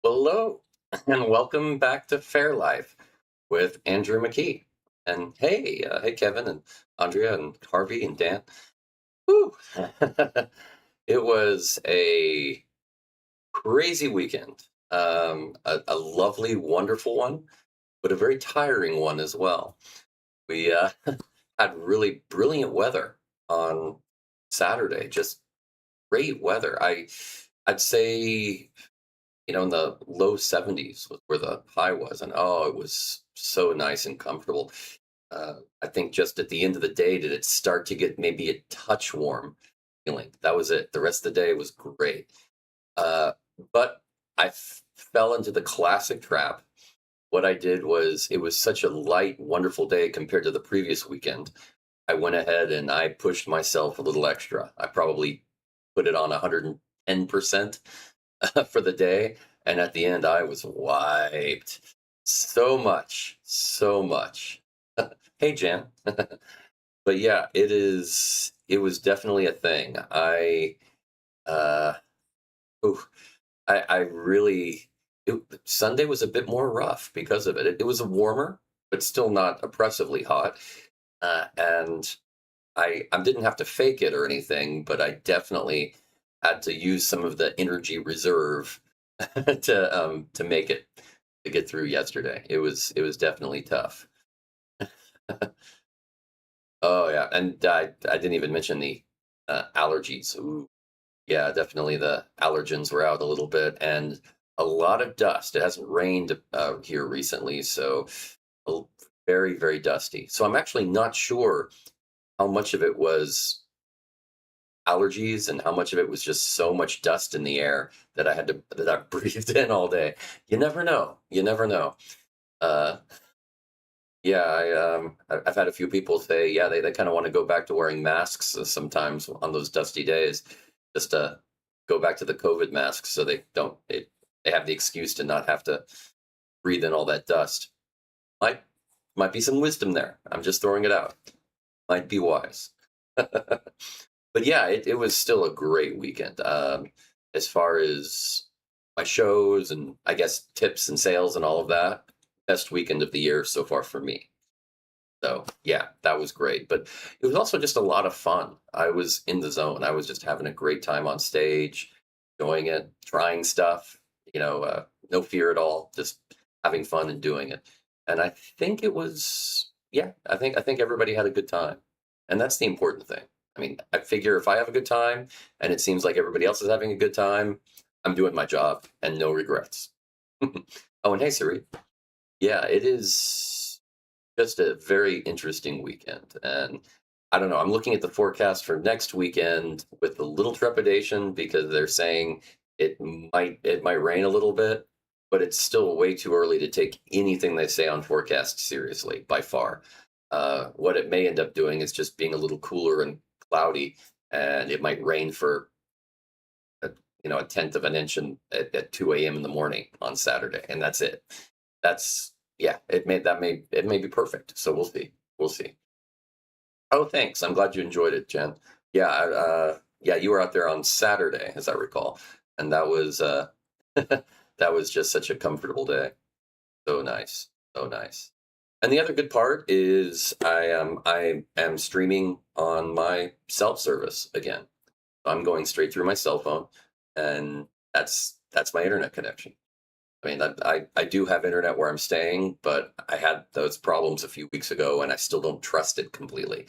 Hello, and welcome back to Fair Life with Andrew McKee. And hey, Kevin and Andrea and Harvey and Dan. Woo! It was a crazy weekend. A lovely, wonderful one, but a very tiring one as well. We had really brilliant weather on Saturday, just great weather. I'd say in the low 70s was where the high was. And oh, it was so nice and comfortable. I think just at the end of the day, did it start to get maybe a touch warm feeling. That was it. The rest of the day was great. Uh, but fell into the classic trap. What I did was, it was such a light, wonderful day compared to the previous weekend. I went ahead and I pushed myself a little extra. I probably put it on 110% for the day. And at the end, I was wiped. So much, so much. Hey, Jan. But yeah, it was definitely a thing. Uh, oof, I really, Sunday was a bit more rough because of it. It was a warmer, but still not oppressively hot. And I didn't have to fake it or anything, but I definitely had to use some of the energy reserve to make it to get through yesterday. It was definitely tough. Oh yeah, and I didn't even mention the allergies. Ooh, yeah, definitely the allergens were out a little bit, and a lot of dust. It hasn't rained here recently, so a- very very dusty. So I'm actually not sure how much of it was allergies and how much of it was just so much dust in the air that I breathed in all day. You never know. You never know. Uh, yeah, I've had a few people say, yeah, they kind of want to go back to wearing masks sometimes on those dusty days, just to go back to the COVID masks so they have the excuse to not have to breathe in all that dust. Might might be some wisdom there. I'm just throwing it out. Might be wise. But yeah, it was still a great weekend. As far as my shows and I guess tips and sales and all of that, best weekend of the year so far for me. So yeah, that was great. But it was also just a lot of fun. I was in the zone. I was just having a great time on stage, enjoying it, trying stuff. No fear at all, just having fun and doing it. And I think it was, yeah, I think everybody had a good time, and that's the important thing. I mean, I figure if I have a good time and it seems like everybody else is having a good time, I'm doing my job and no regrets. Oh, and hey, Siri. Yeah, it is just a very interesting weekend. And I don't know, I'm looking at the forecast for next weekend with a little trepidation because they're saying it might rain a little bit, but it's still way too early to take anything they say on forecast seriously by far. What it may end up doing is just being a little cooler and cloudy, and it might rain for a, a tenth of an inch at 2 a.m. in the morning on Saturday, and that's it. That's yeah. It may be perfect. So we'll see. We'll see. Oh, thanks. I'm glad you enjoyed it, Jen. Yeah, yeah. You were out there on Saturday, as I recall, and that was that was just such a comfortable day. So nice. So nice. And the other good part is I am streaming on my self service again. I'm going straight through my cell phone, and that's my internet connection. I mean, I do have internet where I'm staying, but I had those problems a few weeks ago, and I still don't trust it completely.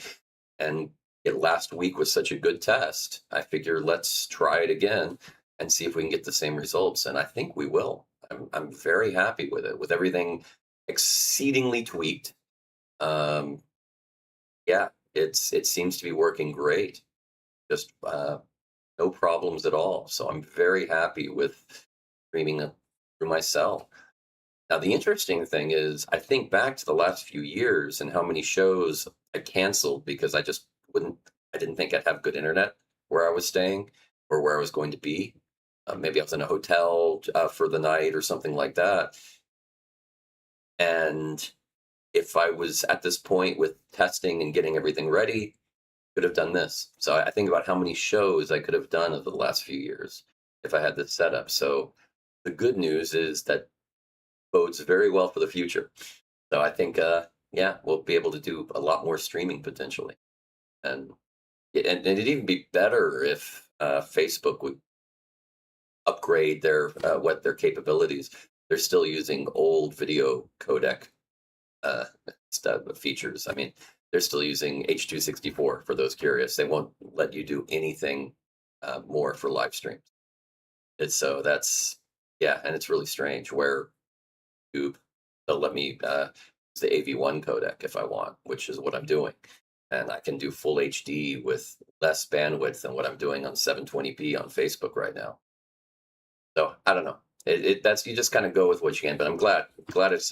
And last week was such a good test. I figure let's try it again and see if we can get the same results. And I think we will. I'm very happy with it, with everything exceedingly tweaked. Um, yeah, it seems to be working great. Just no problems at all. So I'm very happy with streaming through my cell. Now, the interesting thing is, I think back to the last few years and how many shows I canceled because I didn't think I'd have good internet where I was staying or where I was going to be. Maybe I was in a hotel for the night or something like that. And if I was at this point with testing and getting everything ready, could have done this. So I think about how many shows I could have done over the last few years if I had this setup. So the good news is that bodes very well for the future. So I think, yeah, we'll be able to do a lot more streaming potentially, and and it'd even be better if Facebook would upgrade their what their capabilities. They're still using old video codec uh, stuff features. I mean, they're still using H.264 for those curious. They won't let you do anything more for live streams. It's so that's yeah, and it's really strange where YouTube they'll let me use the AV1 codec if I want, which is what I'm doing, and I can do full HD with less bandwidth than what I'm doing on 720p on Facebook right now. So I don't know. That's you just kind of go with what you can. But I'm glad it's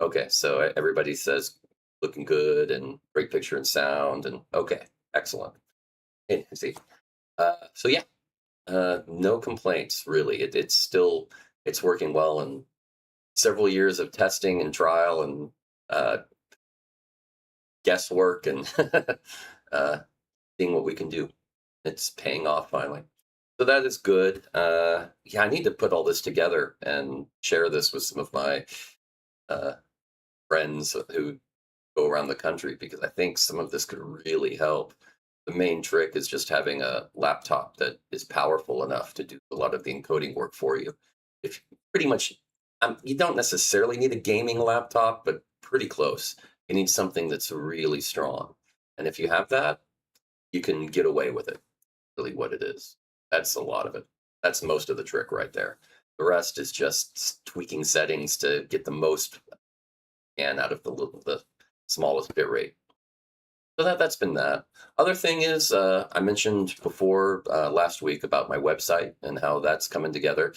okay. So everybody says looking good and great picture and sound and okay, excellent. See, so yeah, no complaints really. It's still it's working well and several years of testing and trial and uh, guesswork and uh, seeing what we can do. It's paying off finally. So that is good. Yeah, I need to put all this together and share this with some of my uh, friends who go around the country because I think some of this could really help. The main trick is just having a laptop that is powerful enough to do a lot of the encoding work for you. If pretty much, you don't necessarily need a gaming laptop, but pretty close. You need something that's really strong. And if you have that, you can get away with it. Really, what it is. That's a lot of it. That's most of the trick right there. The rest is just tweaking settings to get the most and out of the smallest bit rate. So that's been that. Other thing is, I mentioned before last week about my website and how that's coming together.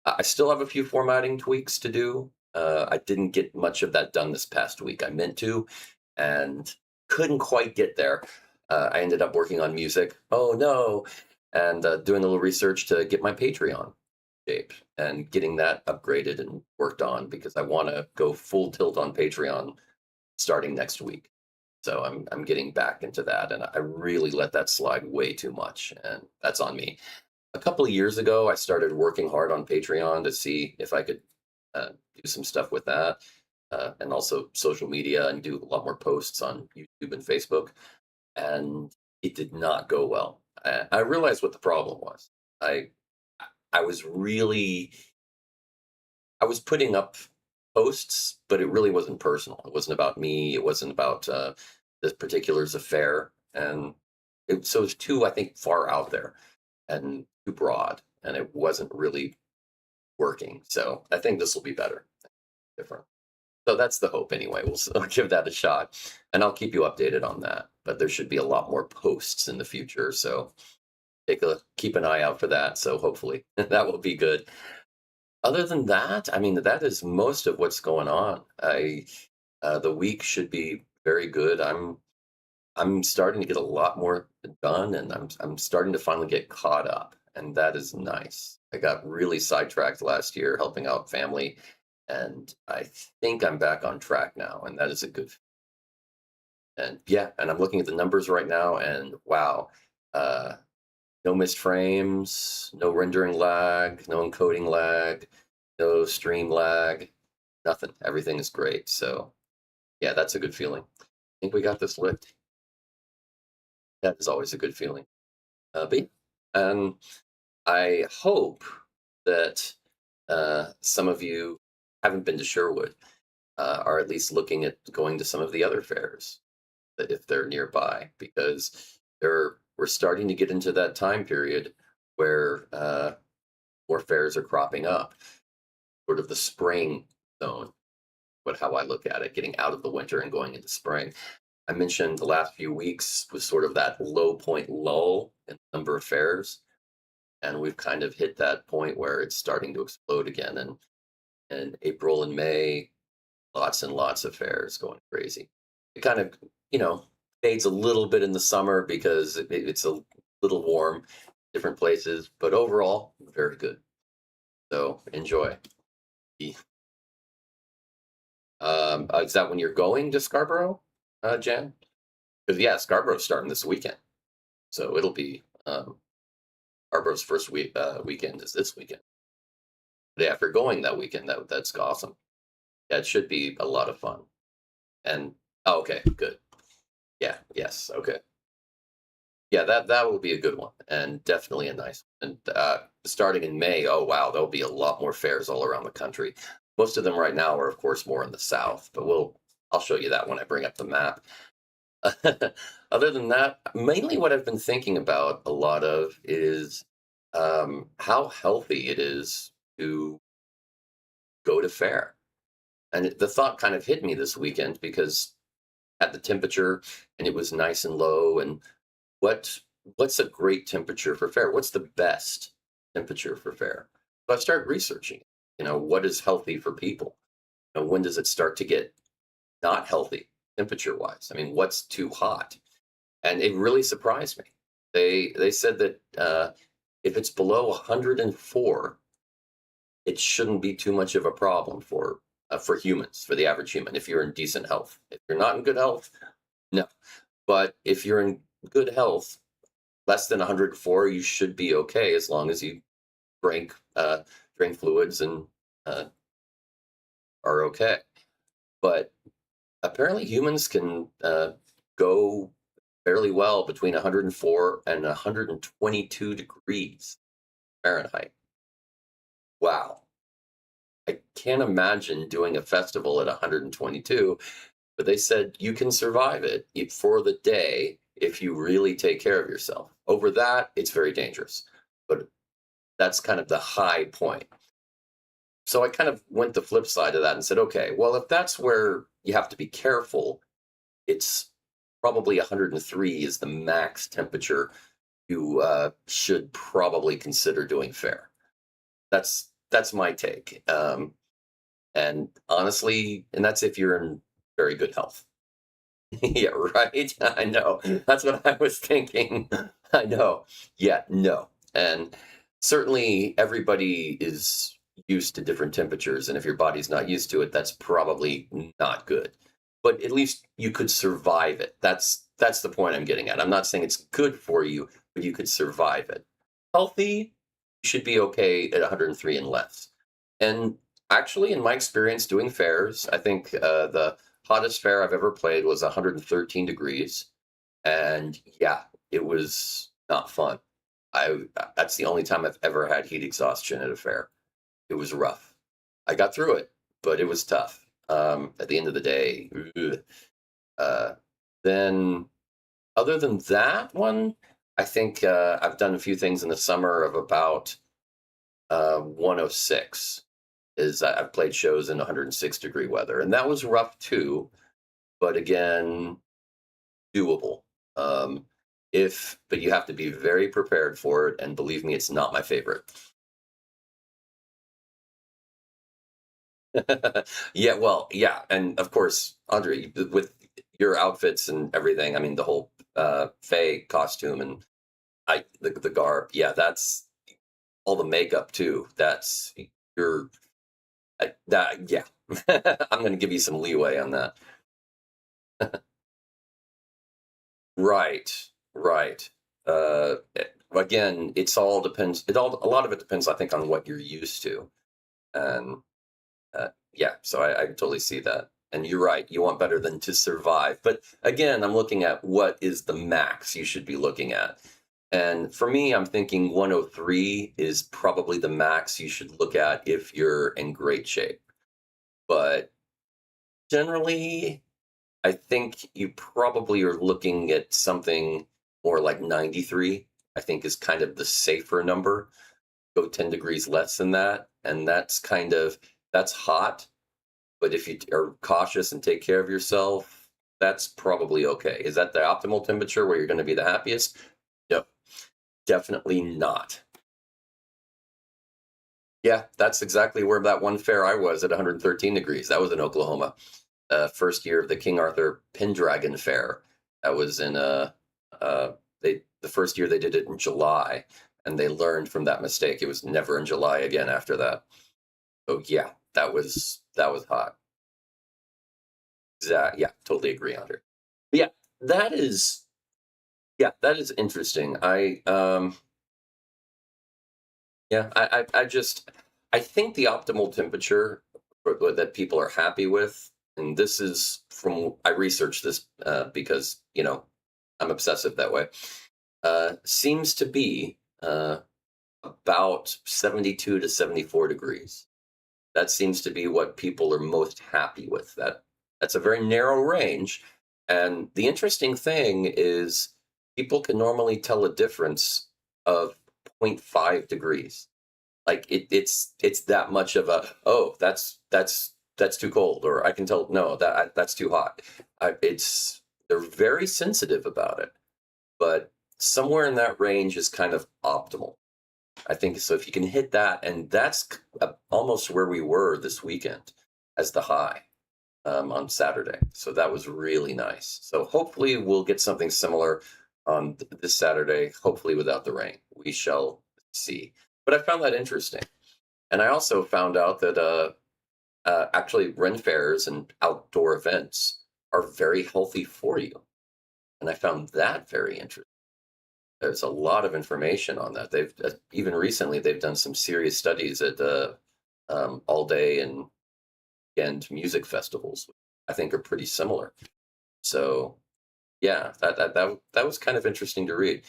I still have a few formatting tweaks to do. I didn't get much of that done this past week. I meant to, and couldn't quite get there. I ended up working on music. Oh no! And doing a little research to get my Patreon shape and getting that upgraded and worked on because I want to go full tilt on Patreon starting next week. So I'm getting back into that, and I really let that slide way too much, and that's on me. A couple of years ago, I started working hard on Patreon to see if I could do some stuff with that, and also social media, and do a lot more posts on YouTube and Facebook. And it did not go well. I realized what the problem was. I I was really I was putting up posts, but it really wasn't personal. It wasn't about me. It wasn't about the particulars of Faire, and so it was too, I think, far out there and too broad, and it wasn't really working. So I think this will be better, different. So that's the hope anyway. I'll give that a shot, and I'll keep you updated on that. But there should be a lot more posts in the future, so keep an eye out for that. So hopefully that will be good. Other than that, I mean, that is most of what's going on. I The week should be very good. I'm starting to get a lot more done, and I'm starting to finally get caught up, and that is nice. I got really sidetracked last year helping out family, and I think I'm back on track now, and that is a good. And yeah, and I'm looking at the numbers right now, and wow, uh, no missed frames, no rendering lag, no encoding lag, no stream lag, nothing. Everything is great. So yeah, that's a good feeling. I think we got this licked. That is always a good feeling. But yeah, I hope that some of you haven't been to Sherwood, are at least looking at going to some of the other fairs if they're nearby, because we're starting to get into that time period where more fairs are cropping up, sort of the spring zone. But how I look at it, getting out of the winter and going into spring. I mentioned the last few weeks was sort of that low point lull in the number of fairs, and we've kind of hit that point where it's starting to explode again. And in April and May, lots and lots of fairs going crazy. It kind of, you know, fades a little bit in the summer because it's a little warm, different places, but overall, very good. So enjoy. Is that when you're going to Scarborough, Jan? Because yeah, Scarborough's starting this weekend, so it'll be Scarborough's first weekend is this weekend. But after going that weekend, that's awesome. Yeah, it should be a lot of fun. And oh, okay, good. Yeah, yes, okay. Yeah, that will be a good one, and definitely a nice one. And starting in May, oh wow, there'll be a lot more fairs all around the country. Most of them right now are, of course, more in the south, but I'll show you that when I bring up the map. Other than that, mainly what I've been thinking about a lot of is how healthy it is to go to fair. And the thought kind of hit me this weekend because at the temperature and it was nice and low. And what what's a great temperature for fair? What's the best temperature for fair? So I started researching. What is healthy for people? When does it start to get not healthy temperature wise? I mean, what's too hot? And it really surprised me. They said that if it's below 104, it shouldn't be too much of a problem for humans, for the average human. If you're in decent health, if you're not in good health, no. But if you're in good health, less than 104, you should be okay as long as you drink drink fluids and uh, are okay. But apparently, humans can go fairly well between 104 and 122 degrees Fahrenheit. Wow. I can't imagine doing a festival at 122, but they said you can survive it for the day if you really take care of yourself. Over that, it's very dangerous. But that's kind of the high point. So I kind of went the flip side of that and said, okay, well, if that's where you have to be careful, it's probably 103 is the max temperature you should probably consider doing fair. That's my take. And honestly, and that's if you're in very good health. Yeah, right. I know. That's what I was thinking. I know. Yeah, no. And certainly everybody is used to different temperatures. And if your body's not used to it, that's probably not good. But at least you could survive it. That's the point I'm getting at. I'm not saying it's good for you, but you could survive it. Healthy, you should be okay at 103 and less. And actually, in my experience doing fairs, I think the hottest fair I've ever played was 113 degrees. And yeah, it was not fun. That's the only time I've ever had heat exhaustion at a fair. It was rough. I got through it, but it was tough. At the end of the day, ugh. uh, then other than that one, I think I've done a few things in the summer of about 106. I've played shows in 106-degree weather, and that was rough too. But again, doable. Um, if but you have to be very prepared for it, and believe me, it's not my favorite. Yeah, well, yeah, and of course, Andre, with your outfits and everything, I mean, the whole Faye costume and the garb, yeah, that's all the makeup too. That's your that yeah. I'm going to give you some leeway on that. Right, right. Again, it's all depends. A lot of it depends, I think, on what you're used to, and yeah. So I totally see that. And you're right. You want better than to survive. But again, I'm looking at what is the max you should be looking at. And for me, I'm thinking 103 is probably the max you should look at if you're in great shape. But generally, I think you probably are looking at something more like 93, I think is kind of the safer number. Go 10 degrees less than that. And that's hot. But if you are cautious and take care of yourself, that's probably okay. Is that the optimal temperature where you're going to be the happiest? No, definitely not. Yeah, that's exactly where that one fair I was at 113 degrees. That was in Oklahoma. First year of the King Arthur Pendragon Fair. That was in the first year they did it in July, and they learned from that mistake. It was never in July again after that. So yeah, that was hot. Yeah, totally agree, Andre. Yeah, that is that is interesting. I yeah, I just I think the optimal temperature that people are happy with, and this is from I researched this because I'm obsessive that way. Seems to be about 72 to 74 degrees. That seems to be what people are most happy with. That's a very narrow range. And the interesting thing is people can normally tell a difference of zero point 0.5 degrees. Like it's that much of a, oh, that's too cold, or I can tell, no, that's too hot. It's They're very sensitive about it, but somewhere in that range is kind of optimal. I think so. If you can hit that, and that's almost where we were this weekend as the high on Saturday. So that was really nice. So hopefully we'll get something similar on this Saturday, hopefully without the rain. We shall see. But I found that interesting. And I also found out that actually Ren fairs and outdoor events are very healthy for you. And I found that very interesting. There's a lot of information on that. They've even recently they've done some serious studies at all day and weekend music festivals. I think are pretty similar. So yeah, that was kind of interesting to read.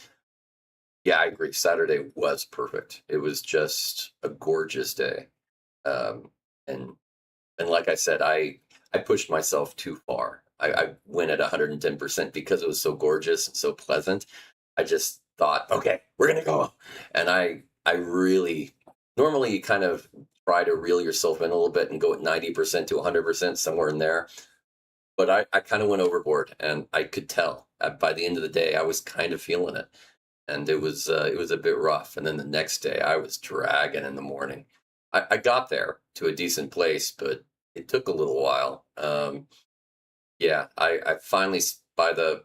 Yeah, I agree. Saturday was perfect. It was just a gorgeous day, um, and and like I said, I pushed myself too far. I went at 110% because it was so gorgeous and so pleasant. I just thought, okay, we're gonna go. And I really normally you kind of try to reel yourself in a little bit and go at 90% to 100% somewhere in there. But I kind of went overboard, and I could tell by the end of the day I was kind of feeling it, and it was a bit rough. And then the next day I was dragging in the morning. I got there to a decent place, but it took a little while. Yeah, I finally by the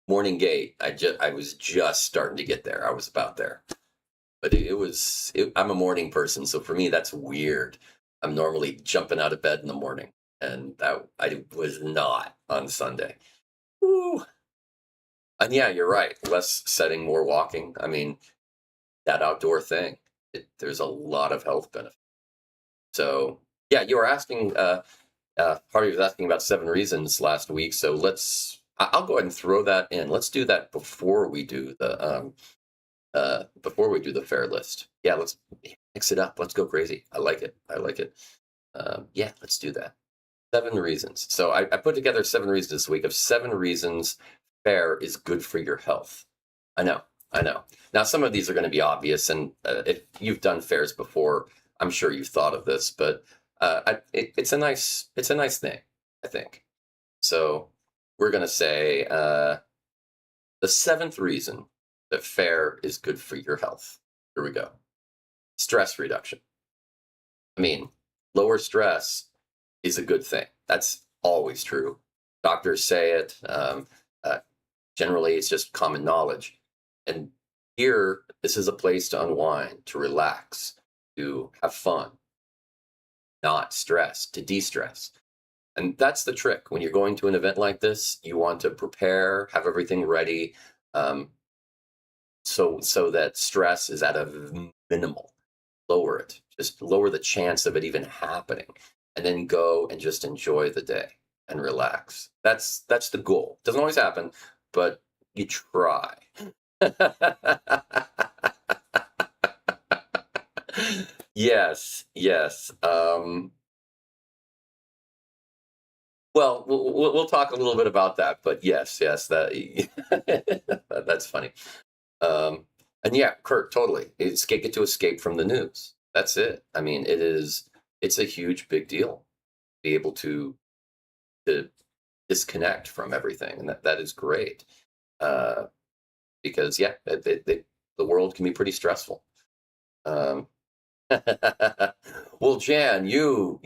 morning gate, I was just starting to get there. I was about there, but I'm a morning person, so for me that's weird. I'm normally jumping out of bed in the morning, and that I was not on Sunday. Woo. And yeah, you're right. Less setting, more walking. I mean, that outdoor thing. There's a lot of health benefits. So yeah, you were asking. Harvey was asking about 7 reasons last week. So I'll go ahead and throw that in. Let's do that before we do the fair list. Yeah, let's mix it up. Let's go crazy. I like it. I like it. Yeah, let's do that. 7 reasons. So I put together 7 reasons this week of 7 reasons Faire is good for your health. I know. I know. Now, some of these are going to be obvious, and if you've done fairs before, I'm sure you've thought of this, but it's a nice thing, I think. So we're going to say the seventh reason that Faire is good for your health. Here we go. Stress reduction. I mean, lower stress is a good thing. That's always true. Doctors say it. Uh, Generally, it's just common knowledge. And here, this is a place to unwind, to relax, to have fun, not stress, to de stress. And that's the trick. When you're going to an event like this, you want to prepare, have everything ready, um, so that stress is at a minimal. Lower it, just lower the chance of it even happening, and then go and just enjoy the day and relax. That's the goal. Doesn't always happen, but you try. Yes, yes. Well, we'll talk a little bit about that, but yes, yes, that's funny. Um, and yeah, Kurt, totally. Get to escape from the news. That's it. I mean, it's a huge big deal. Be able to disconnect from everything, and that is great. Uh, because yeah, the world can be pretty stressful. Um, well, Jan, you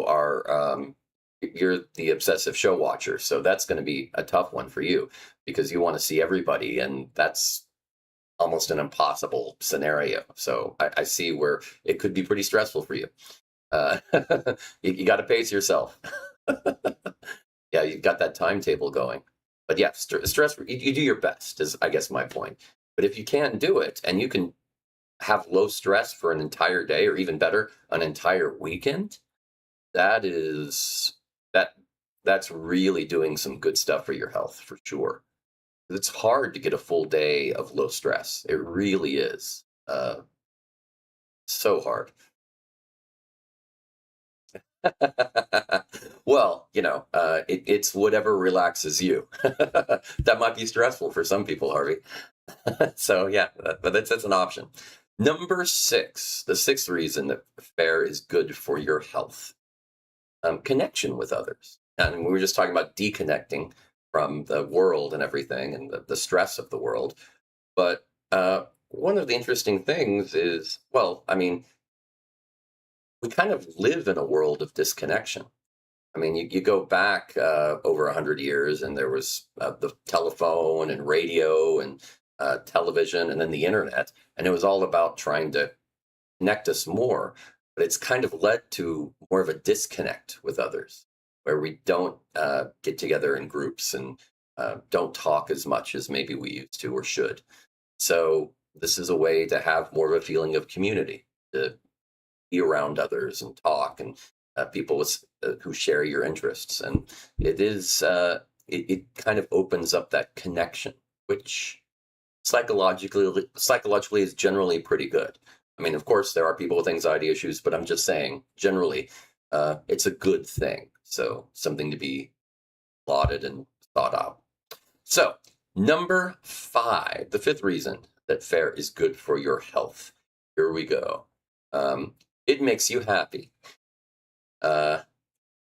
are you're the obsessive show watcher, so that's going to be a tough one for you because you want to see everybody, and that's almost an impossible scenario. So I see where it could be pretty stressful for you. Uh, you got to pace yourself. Yeah, you've got that timetable going. But yeah, stress. You do your best is, I guess, my point. But if you can't do it, and you can have low stress for an entire day, or even better, an entire weekend, that is that that's really doing some good stuff for your health for sure. It's hard to get a full day of low stress. It really is. So hard. Well, it's whatever relaxes you. That might be stressful for some people, Harvey. So yeah, but that's an option. Number six, the sixth reason that fair is good for your health, connection with others. And we were just talking about deconnecting from the world and everything and the stress of the world. But one of the interesting things is, well, I mean, we kind of live in a world of disconnection. I mean, you go back over 100 years, and there was the telephone and radio and television, and then the internet, and it was all about trying to connect us more. But it's kind of led to more of a disconnect with others, where we don't get together in groups and don't talk as much as maybe we used to or should. So this is a way to have more of a feeling of community, to be around others and talk, and people who share your interests. And it kind of opens up that connection, which psychologically is generally pretty good. I mean, of course, there are people with anxiety issues, but I'm just saying, generally, it's a good thing. So something to be lauded and thought of. So, number five, the fifth reason that Faire is good for your health. Here we go. It makes you happy. Uh,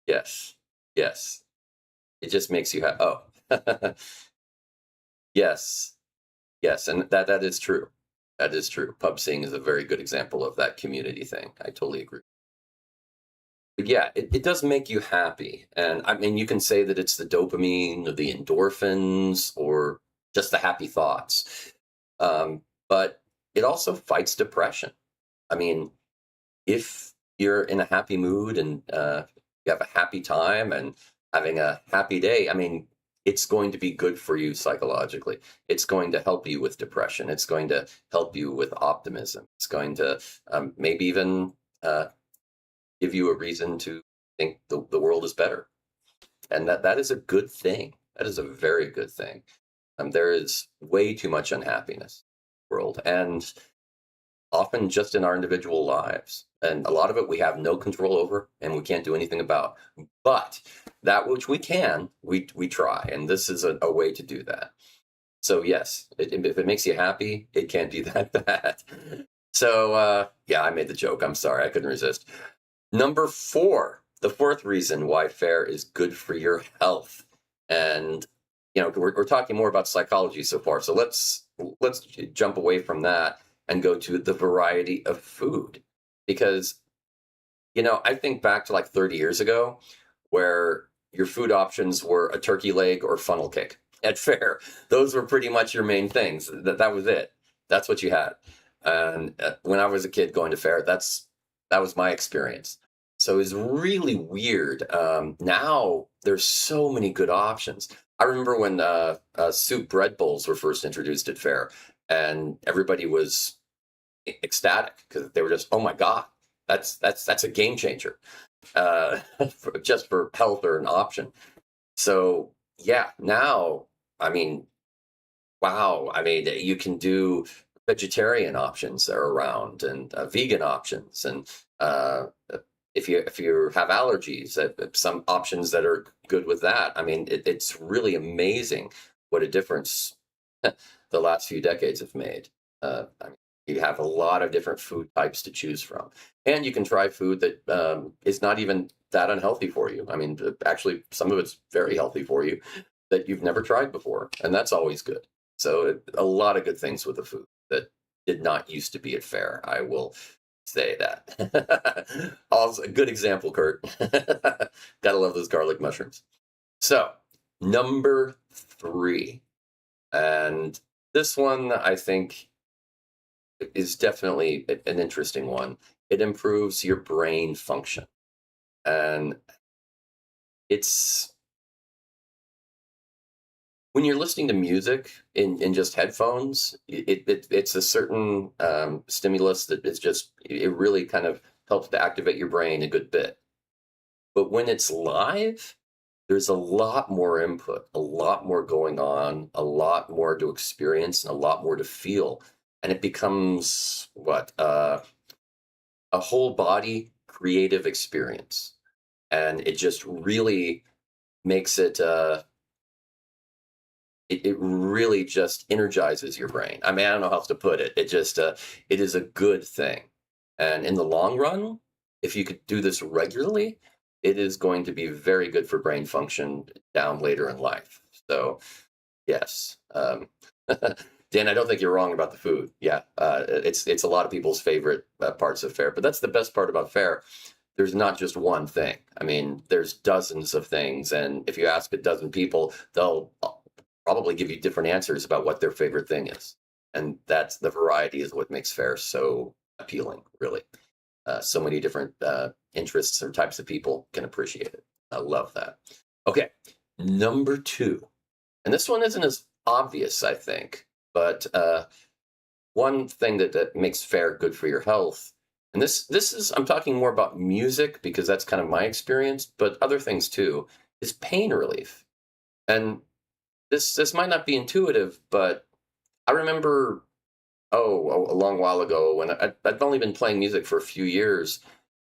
yes, yes. It just makes you happy. Oh, yes, yes, and that is true. That is true. Pub sing is a very good example of that community thing. I totally agree. But yeah, it does make you happy. And I mean, you can say that it's the dopamine or the endorphins or just the happy thoughts. But it also fights depression. I mean, if you're in a happy mood and you have a happy time and having a happy day, I mean, it's going to be good for you psychologically. It's going to help you with depression. It's going to help you with optimism. It's going to maybe even give you a reason to think the world is better. And that is a good thing. That is a very good thing. There is way too much unhappiness in the world, and often just in our individual lives. And a lot of it we have no control over and we can't do anything about. But that which we can, we try. And this is a way to do that. So, yes, if it makes you happy, it can't be that bad. So, yeah, I made the joke. I'm sorry. I couldn't resist. Number four, the fourth reason why Faire is good for your health. And, we're talking more about psychology so far. So let's jump away from that and go to the variety of food. Because, I think back to like 30 years ago where your food options were a turkey leg or funnel cake at Faire. Those were pretty much your main things. That was it. That's what you had. And when I was a kid going to Faire, that was my experience. So it's really weird. Now there's so many good options. I remember when soup bread bowls were first introduced at Faire, and everybody was ecstatic because they were just, oh my god, that's a game changer, just for health or an option. So yeah, now I mean, wow, I mean, you can do vegetarian options that are around, and vegan options, and if you have allergies, some options that are good with that. I mean, it's really amazing what a difference the last few decades have made. I mean, you have a lot of different food types to choose from, and you can try food that is not even that unhealthy for you. I mean, actually, some of it's very healthy for you that you've never tried before, and that's always good. So, a lot of good things with the food that did not used to be at Faire. I will say that. Also, a good example, Kurt. Gotta love those garlic mushrooms. So, number three, and this one I think is definitely an interesting one. It improves your brain function, and it's when you're listening to music in just headphones, it's a certain stimulus that it's just it really kind of helps to activate your brain a good bit. But when it's live, there's a lot more input, a lot more going on, a lot more to experience, and a lot more to feel. And it becomes a whole body creative experience. And it just really makes it really just energizes your brain. I mean, I don't know how else to put it. It is a good thing. And in the long run, if you could do this regularly, it is going to be very good for brain function down later in life. So, yes. Dan, I don't think you're wrong about the food. Yeah, it's a lot of people's favorite parts of Faire, but that's the best part about Faire. There's not just one thing. I mean, there's dozens of things, and if you ask a dozen people, they'll probably give you different answers about what their favorite thing is. And that's the variety is what makes Faire so appealing, really. So many different interests or types of people can appreciate it. I love that. Okay, number two. And this one isn't as obvious, I think, but one thing that makes Faire good for your health, and this is I'm talking more about music because that's kind of my experience, but other things too, is pain relief. And this might not be intuitive, but I remember a long while ago when I'd only been playing music for a few years,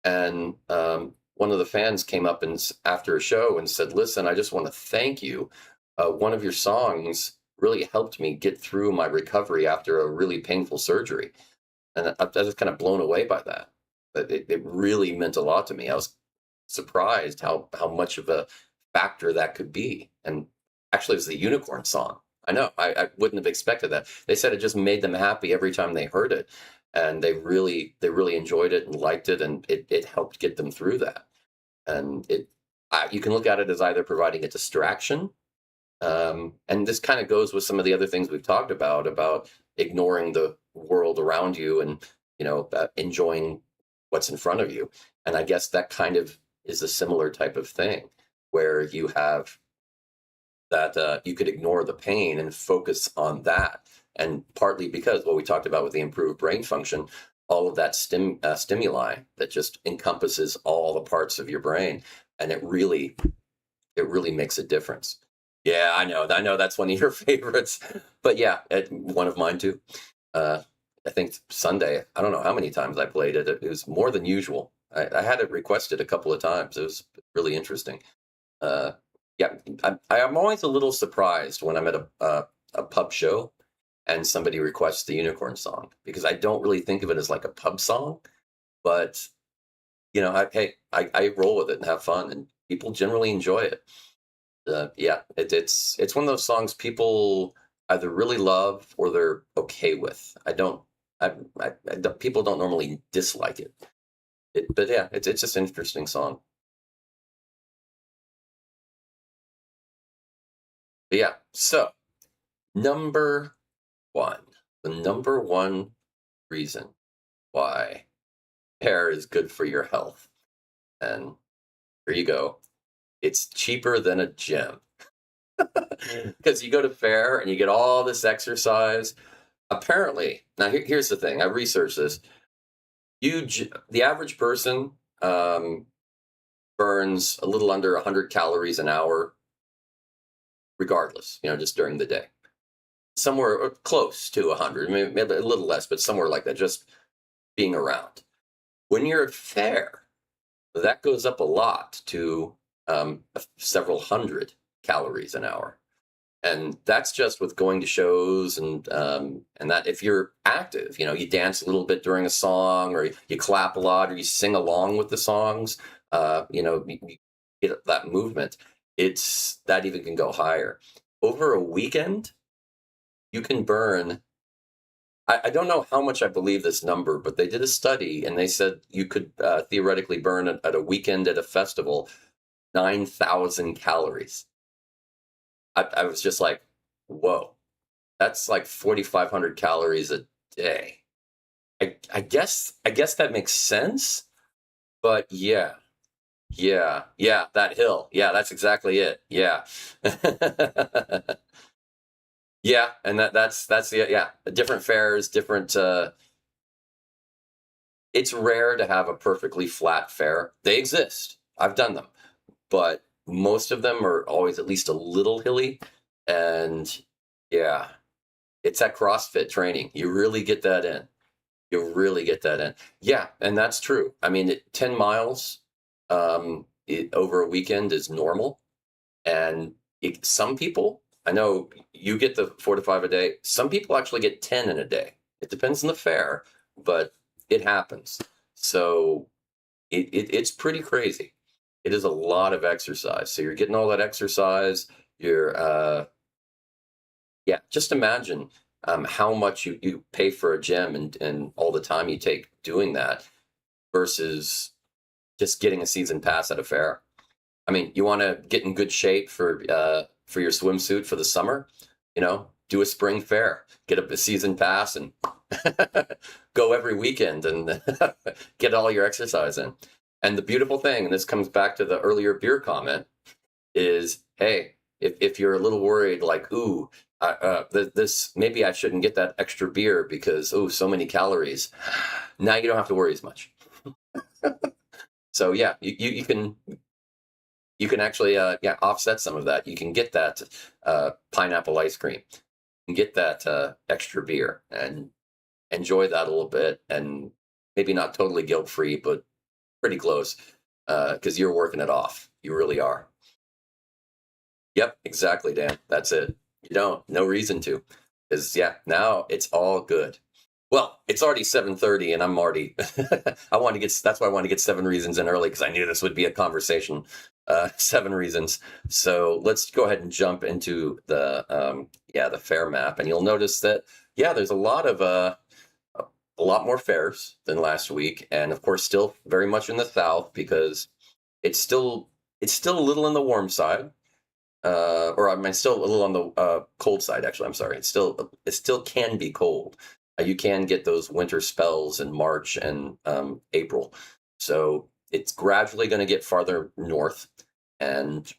and one of the fans came up and after a show and said, "Listen, I just want to thank you. One of your songs really helped me get through my recovery after a really painful surgery," and I was kind of blown away by that. But it really meant a lot to me. I was surprised how much of a factor that could be, and actually, it was the Unicorn song. I know. I wouldn't have expected that. They said it just made them happy every time they heard it, and they really enjoyed it and liked it, and it helped get them through that. And you can look at it as either providing a distraction, and this kind of goes with some of the other things we've talked about ignoring the world around you and enjoying what's in front of you. And I guess that kind of is a similar type of thing where you have that you could ignore the pain and focus on that. And partly because what we talked about with the improved brain function, all of that stimuli that just encompasses all the parts of your brain, and it really makes a difference. Yeah, I know that's one of your favorites, but yeah, one of mine too. Uh, I think Sunday. I don't know how many times I played it. It was more than usual. I had it requested a couple of times. It was really interesting. Uh, yeah, I'm always a little surprised when I'm at a pub show and somebody requests the Unicorn song because I don't really think of it as like a pub song, but I roll with it and have fun, and people generally enjoy it. Yeah, it's one of those songs people either really love or they're okay with. I don't, people don't normally dislike it. But yeah, it's just an interesting song. But yeah, so number one, the number one reason why hair is good for your health, and here you go. It's cheaper than a gym because you go to Fair and you get all this exercise. Apparently, now here's the thing. I researched this. The average person burns a little under 100 calories an hour, regardless. Just during the day, somewhere close to 100, maybe a little less, but somewhere like that. Just being around. When you're at Fair, that goes up a lot to several hundred calories an hour. And that's just with going to shows and that if you're active, you dance a little bit during a song or you clap a lot or you sing along with the songs, you get that movement. It's that even can go higher. Over a weekend, you can burn. I don't know how much I believe this number, but they did a study and they said you could theoretically burn at a weekend at a festival 9,000 calories. I was just like, whoa, that's like 4,500 calories a day. I guess that makes sense, but yeah, that hill. Yeah, that's exactly it. Yeah. Yeah, and that's the yeah, different fairs, different. It's rare to have a perfectly flat fair. They exist. I've done them, but most of them are always at least a little hilly, and yeah, it's that CrossFit training. You really get that in. You really get that in. Yeah, and that's true. I mean, 10 miles over a weekend is normal. And some people, I know you get the 4 to 5 a day. Some people actually get 10 in a day. It depends on the fare, but it happens. So it's pretty crazy. It is a lot of exercise. So you're getting all that exercise. You're, yeah, just imagine how much you pay for a gym and all the time you take doing that versus just getting a season pass at a fair. I mean, you want to get in good shape for your swimsuit for the summer, do a spring fair, get a season pass, and go every weekend and get all your exercise in. And the beautiful thing, and this comes back to the earlier beer comment, is hey, if you're a little worried, like, ooh, this maybe I shouldn't get that extra beer because so many calories. Now you don't have to worry as much. So yeah, you can actually yeah, offset some of that. You can get that pineapple ice cream and get that extra beer and enjoy that a little bit, and maybe not totally guilt free, but pretty close, because you're working it off. You really are. Yep, exactly, Dan. That's it. You don't. No reason to. Because yeah, now it's all good. Well, it's already 7:30, and I'm already. I want to get. That's why I want to get 7 reasons in early, because I knew this would be a conversation. 7 reasons. So let's go ahead and jump into the yeah, the fair map, and you'll notice that yeah, there's a lot more fairs than last week, and of course, still very much in the south because it's still it's still a little on the warm side, or I mean, still a little on the cold side. Actually, I'm sorry. It still can be cold. You can get those winter spells in March and April. So it's gradually going to get farther north, and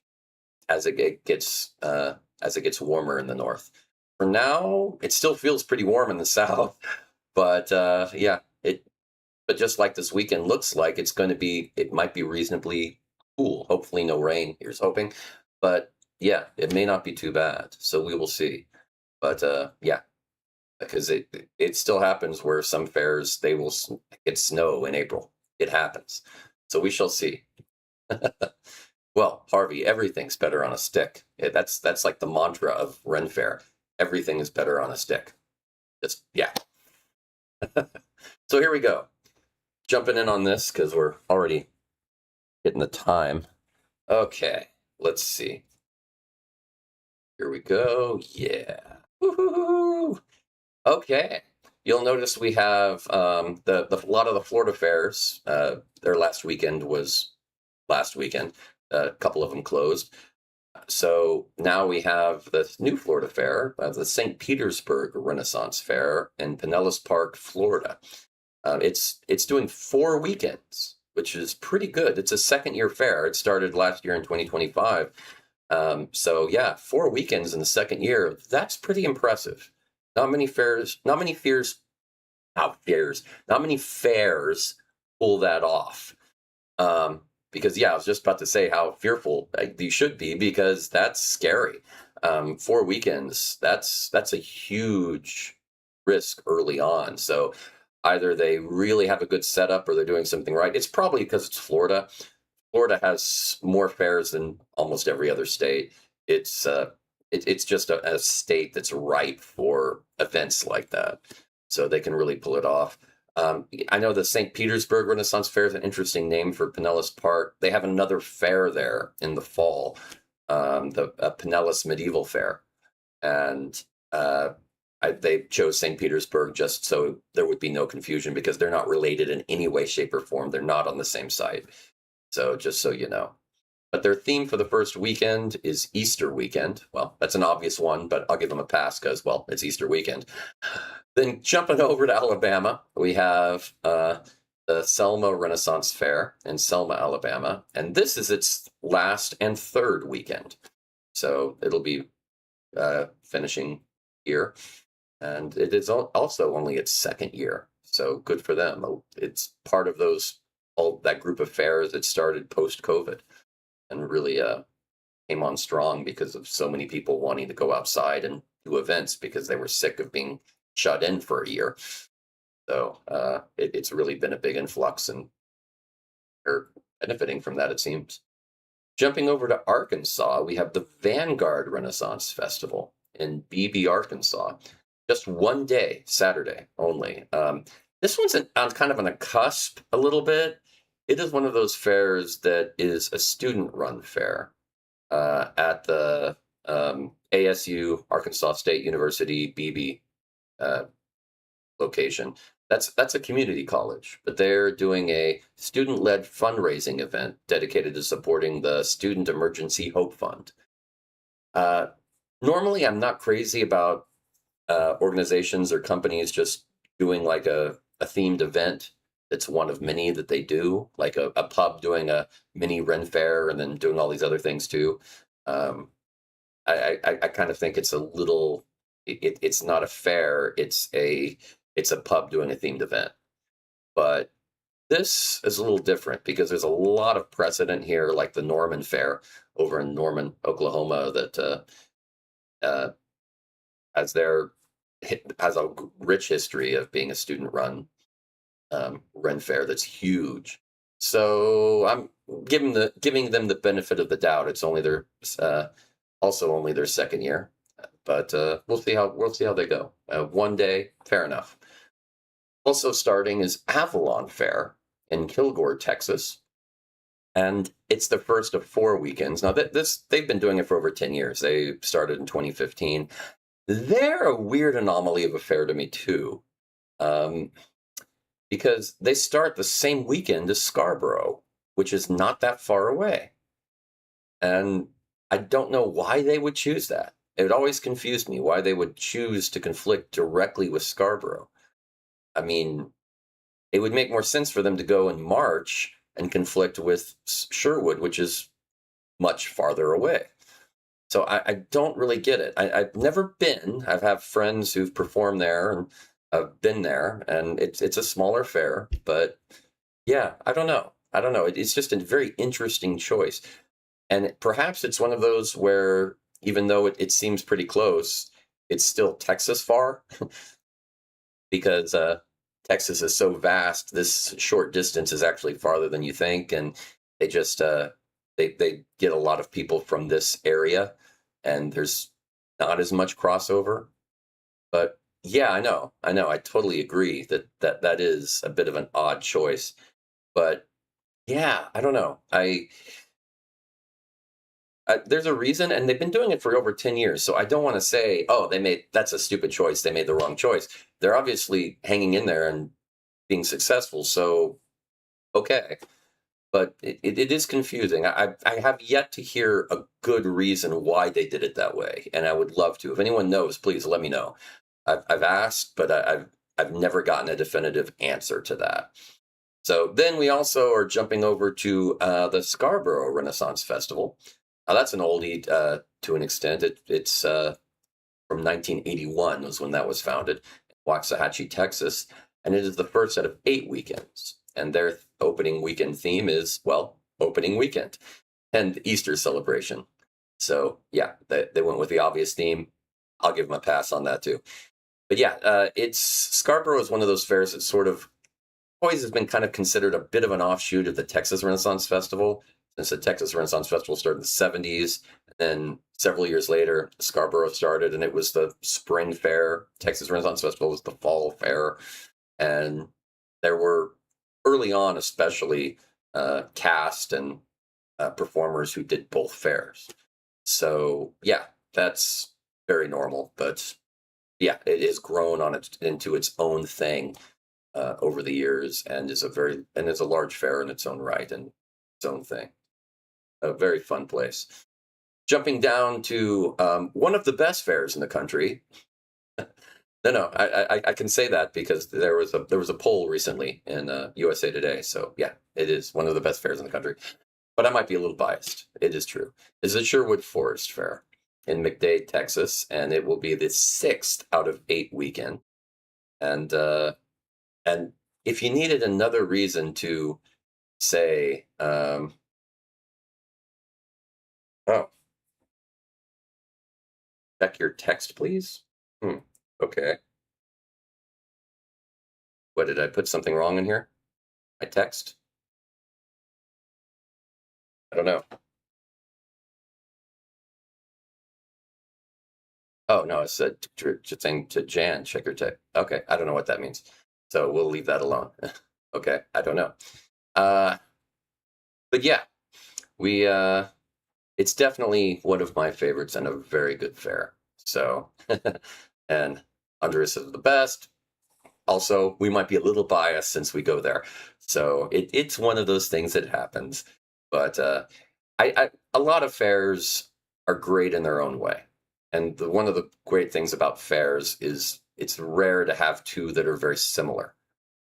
as as it gets warmer in the north. For now, it still feels pretty warm in the south, but yeah, it. But just like this weekend looks like, it might be reasonably cool. Hopefully, no rain. Here's hoping, but yeah, it may not be too bad. So we will see. But yeah, because it still happens where some fairs they will get snow in April. It happens. So we shall see. Well, Harvey, everything's better on a stick. That's like the mantra of Ren Fair. Everything is better on a stick. Just yeah. So here we go. Jumping in on this because we're already hitting the time. Okay, let's see. Here we go. Yeah. Woo-hoo-hoo. Okay. You'll notice we have the a lot of the Florida fairs. Their last weekend was last weekend. A couple of them closed. So now we have the new Florida Fair, the St. Petersburg Renaissance Fair in Pinellas Park, Florida. It's doing 4 weekends, which is pretty good. It's a second year fair. It started last year in 2025. So yeah, 4 weekends in the second year. That's pretty impressive. Not many fairs, not many fairs pull that off. Because yeah, I was just about to say how fearful you should be because that's scary. 4 weekends, that's a huge risk early on. So either they really have a good setup or they're doing something right. It's probably because it's Florida. Florida has more fairs than almost every other state. It's just a state that's ripe for events like that, so they can really pull it off. I know the St. Petersburg Renaissance Fair is an interesting name for Pinellas Park. They have another fair there in the fall, the Pinellas Medieval Fair, and they chose St. Petersburg just so there would be no confusion because they're not related in any way, shape, or form. They're not on the same site. So just so you know. But their theme for the first weekend is Easter weekend. Well, that's an obvious one, but I'll give them a pass because, well, it's Easter weekend. Then jumping over to Alabama, we have the Selma Renaissance Fair in Selma, Alabama. And this is its last and third weekend. So it'll be finishing year, and it is also only its second year. So good for them. It's part of those all that group of fairs that started post COVID and really came on strong because of so many people wanting to go outside and do events because they were sick of being shut in for a year. So it's really been a big influx, and they're benefiting from that, it seems. Jumping over to Arkansas, we have the Vanguard Renaissance Festival in Beebe, Arkansas. Just one day, Saturday only. This one's on kind of on a cusp a little bit. It is one of those fairs that is a student-run fair at the ASU, Arkansas State University, Beebe uh, location. That's a community college, but they're doing a student-led fundraising event dedicated to supporting the Student Emergency Hope Fund. Uh, Normally, I'm not crazy about organizations or companies just doing like a themed event that's one of many that they do, like a pub doing a mini Ren fair and then doing all these other things too. Um, I kind of think it's a little, it's not a fair, it's a pub doing a themed event. But this is a little different because there's a lot of precedent here, like the Norman Fair over in Norman, Oklahoma, that uh, has their has a rich history of being a student-run Ren Fair that's huge. So I'm giving them the benefit of the doubt. It's only their also only their second year, but we'll see how they go. One day, fair enough. Also starting is Avalon Fair in Kilgore, Texas, and it's the first of 4 weekends. Now they've been doing it for over 10 years. They started in 2015. They're a weird anomaly of a fair to me too, um, because they start the same weekend as Scarborough, which is not that far away, and I don't know why they would choose that. It always confused me why they would choose to conflict directly with Scarborough. I mean, it would make more sense for them to go in March and conflict with Sherwood, which is much farther away. So I don't really get it. I've never been. I've had friends who've performed there and I've been there, and it's a smaller fair, but yeah, I don't know. I don't know. It's just a very interesting choice. And perhaps it's one of those where even though it seems pretty close, it's still Texas far because Texas is so vast. This short distance is actually farther than you think, and they just they get a lot of people from this area, and there's not as much crossover. But yeah, I know, I totally agree that is a bit of an odd choice. But yeah, I don't know. There's a reason, and they've been doing it for over 10 years. So I don't want to say, oh, that's a stupid choice. They made the wrong choice. They're obviously hanging in there and being successful. So, okay. But it is confusing. I have yet to hear a good reason why they did it that way. And I would love to. If anyone knows, please let me know. I've asked, but I've never gotten a definitive answer to that. So then we also are jumping over to the Scarborough Renaissance Festival. That's an oldie to an extent. It's from 1981 was when that was founded in Waxahachie, Texas, and it is the first out of 8 weekends. And their opening weekend theme is, well, opening weekend and Easter celebration. So yeah, they went with the obvious theme. I'll give them a pass on that too. But yeah, it's Scarborough is one of those fairs that sort of always has been kind of considered a bit of an offshoot of the Texas Renaissance Festival, since the Texas Renaissance Festival started in the 70s. And then several years later, Scarborough started, and it was the spring fair. Texas Renaissance Festival was the fall fair. And there were, early on especially, cast and performers who did both fairs. So yeah, that's very normal. But yeah, it has grown into its own thing over the years, and is a large fair in its own right and its own thing. A very fun place. Jumping down to one of the best fairs in the country. No, I can say that because there was a poll recently in USA Today. So yeah, it is one of the best fairs in the country. But I might be a little biased. It is true. Is the Sherwood Forest Fair. in McKee, Texas, and it will be the sixth out of 8 weekend. And if you needed another reason to say, oh, check your text, please. Okay. What, did I put something wrong in here? My text? I don't know. Oh no, it said saying to Jan, check your text. Okay, I don't know what that means. So we'll leave that alone. Okay, I don't know. Uh, but yeah, we it's definitely one of my favorites and a very good fair. So and Andres is the best. Also, we might be a little biased since we go there. So it's one of those things that happens. But I a lot of fairs are great in their own way. And one of the great things about fairs is it's rare to have two that are very similar.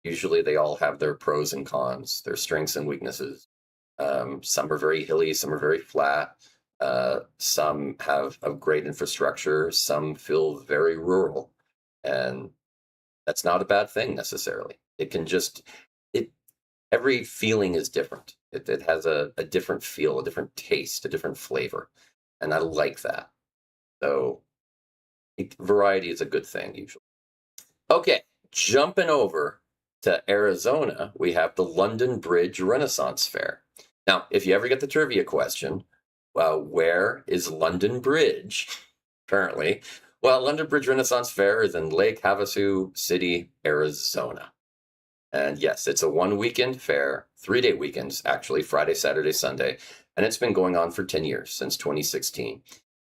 Usually they all have their pros and cons, their strengths and weaknesses. Some are very hilly, some are very flat. Some have a great infrastructure, some feel very rural. And that's not a bad thing necessarily. It can just, it every feeling is different. It has a different feel, a different taste, a different flavor. And I like that. So variety is a good thing usually. Okay, jumping over to Arizona, we have the London Bridge Renaissance Fair. Now, if you ever get the trivia question, well, where is London Bridge? Apparently, well, London Bridge Renaissance Fair is in Lake Havasu City, Arizona. And yes, it's a 1 weekend fair, 3-day weekends, actually, Friday, Saturday, Sunday. And it's been going on for 10 years, since 2016.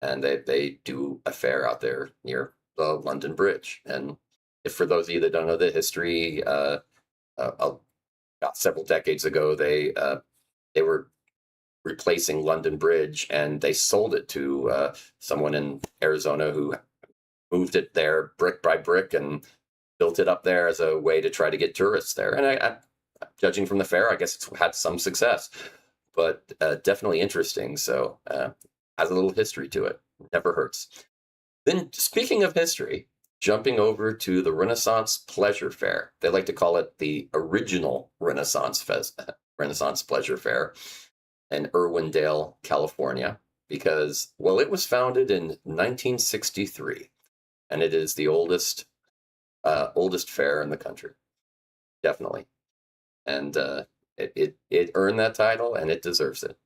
And they do a fair out there near the London Bridge. And if for those of you that don't know the history, several decades ago, they were replacing London Bridge, and they sold it to someone in Arizona who moved it there brick by brick and built it up there as a way to try to get tourists there. And judging from the fair, I guess it's had some success, but definitely interesting. So has a little history to it. Never hurts. Then, speaking of history, jumping over to the Renaissance Pleasure Fair. They like to call it the original Renaissance Pleasure Fair in Irwindale, California, because, well, it was founded in 1963, and it is the oldest fair in the country, definitely. And it earned that title, and it deserves it.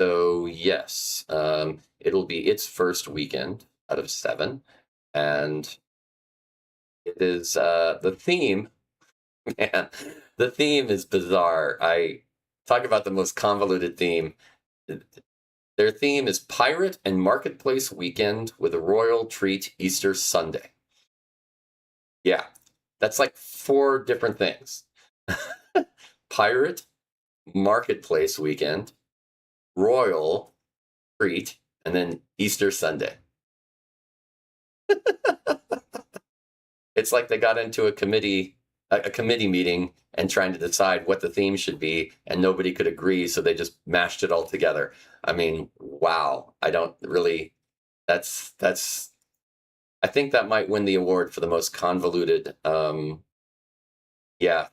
So yes, it'll be its first weekend out of 7, and it is the theme. Man, the theme is bizarre. I talk about the most convoluted theme. Their theme is Pirate and Marketplace Weekend with a Royal Treat Easter Sunday. Yeah, that's like 4 different things. Pirate, Marketplace Weekend, Royal Treat, and then Easter Sunday. It's like they got into a committee meeting and trying to decide what the theme should be, and nobody could agree, so they just mashed it all together. I mean, wow. I don't really. That's. I think that might win the award for the most convoluted,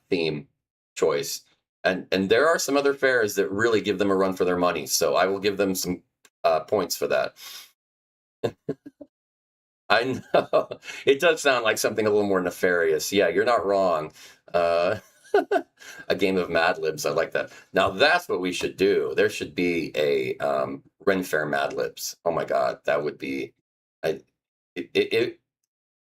theme choice. And there are some other fairs that really give them a run for their money, so I will give them some points for that. I know. It does sound like something a little more nefarious. Yeah, you're not wrong. Uh, a game of Mad Libs. I like that. Now that's what we should do. There should be a Ren Fair Mad Libs. Oh my God, that would be. I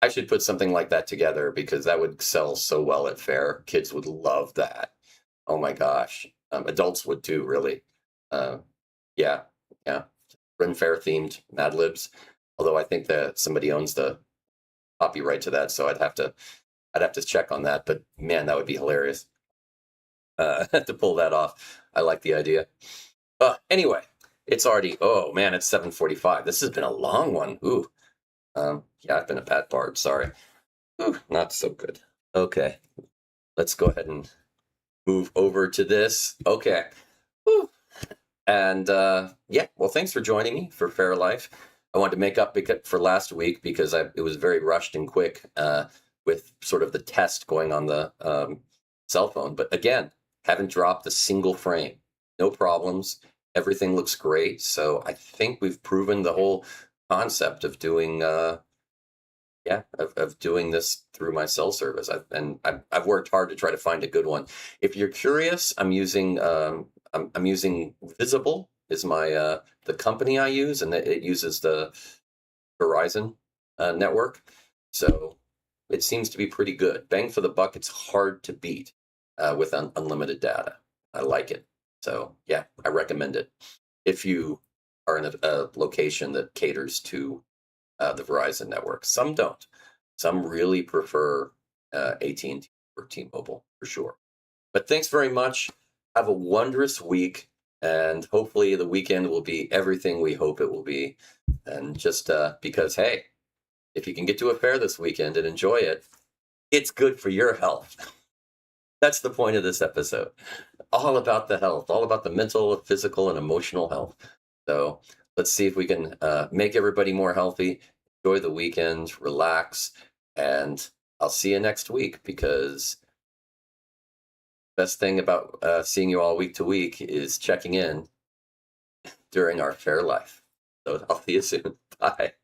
I should put something like that together because that would sell so well at fair. Kids would love that. Oh my gosh, adults would too. Really. Uh, yeah, yeah. Ren Fair themed Mad Libs. Although I think that somebody owns the copyright to that, so I'd have to check on that. But man, that would be hilarious to pull that off. I like the idea. Anyway, it's already. Oh man, it's 7:45. This has been a long one. Ooh. Yeah, I've been a bad bard. Sorry. Ooh, not so good. Okay, let's go ahead and move over to this. Okay. Whew. And yeah, well, thanks for joining me for Fair Life. I wanted to make up for last week because it was very rushed and quick with sort of the test going on the cell phone. But again, haven't dropped a single frame. No problems. Everything looks great. So I think we've proven the whole concept of doing of doing this through my cell service. I've worked hard to try to find a good one. If you're curious, I'm using Visible is my the company I use, and it uses the Verizon network. So it seems to be pretty good. Bang for the buck. It's hard to beat with unlimited data. I like it. So yeah, I recommend it if you are in a location that caters to the Verizon network. Some don't. Some really prefer AT&T or T-Mobile for sure. But thanks very much. Have a wondrous week, and hopefully the weekend will be everything we hope it will be. And just because, hey, if you can get to a fair this weekend and enjoy it, it's good for your health. That's the point of this episode. All about the health, all about the mental, physical, and emotional health. So let's see if we can make everybody more healthy. Enjoy the weekend, relax, and I'll see you next week because best thing about seeing you all week to week is checking in during our fair life. So I'll see you soon. Bye.